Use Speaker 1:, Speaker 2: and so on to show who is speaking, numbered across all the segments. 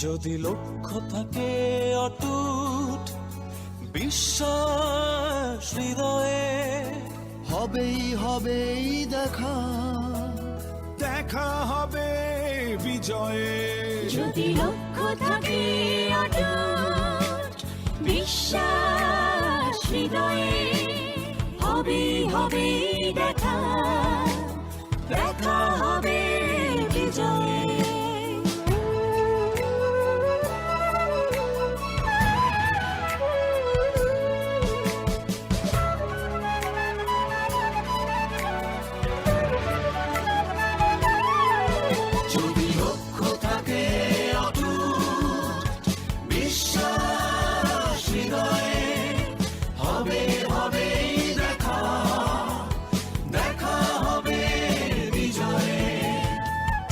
Speaker 1: যদি লক্ষ্য থাকে অটুট বিশ্বাস হৃদয়ে,
Speaker 2: হবেই হবেই দেখা,
Speaker 3: দেখা হবে বিজয়ে।
Speaker 4: যদি লক্ষ্য থাকে অটুট বিশ্বাস হৃদয়ে, হবেই হবেই দেখা, দেখা হবে বিজয়ে।
Speaker 1: যদি লক্ষ্য থাকে অটুট বিশ্বাস হৃদয়ে, হবে হবেই দেখা, দেখা হবে বিজয়ে।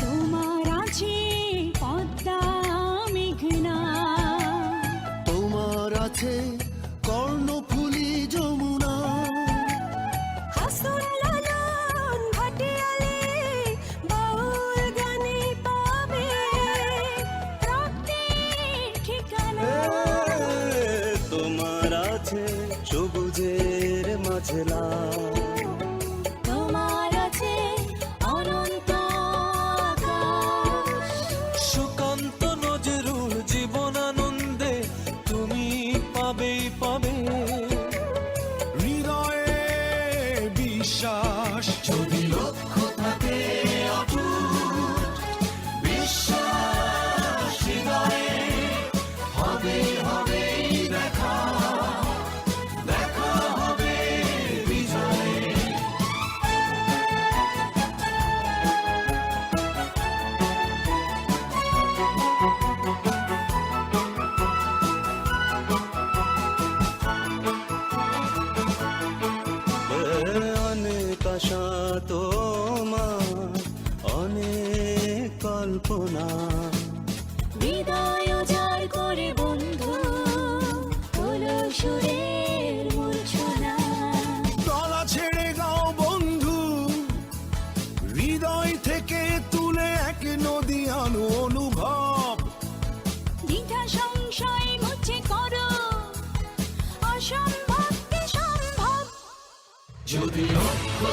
Speaker 4: তোমার আছে পদ্মা মেঘনা,
Speaker 2: তোমার আছে কর্ণফুলী যমুনা,
Speaker 4: হাসন লালন ভাটিয়ালি বাউল গানে পাবে প্রাপ্তির ঠিকানা।
Speaker 1: তোমার আছে সবুজের মাঝে লাল,
Speaker 4: তোমার আছে অনন্ত আকাশ,
Speaker 1: সুকান্ত নজরুল জীবনানন্দে তুমি পাবেই পাবে
Speaker 3: হৃদয়ে বিশ্বাস।
Speaker 1: যদি লক্ষ্য থাকে অটুট বিশ্বাস হৃদয়ে, হবে হবেই দেখা, দেখা হবে বিজয়ে। অনেক আশা তোমার, অনেক কল্পনা,
Speaker 4: হৃদয় উজাড় করে বন্ধু হলো সুরের মূর্ছনা।
Speaker 3: তলা ছেড়ে গাও বন্ধু, হৃদয় থেকে তুলে এক নদী আনো অনুভব।
Speaker 4: দ্বিধা সংশয় মুছে করো, অসম্ভবকে সম্ভব।
Speaker 1: যদি লক্ষ্য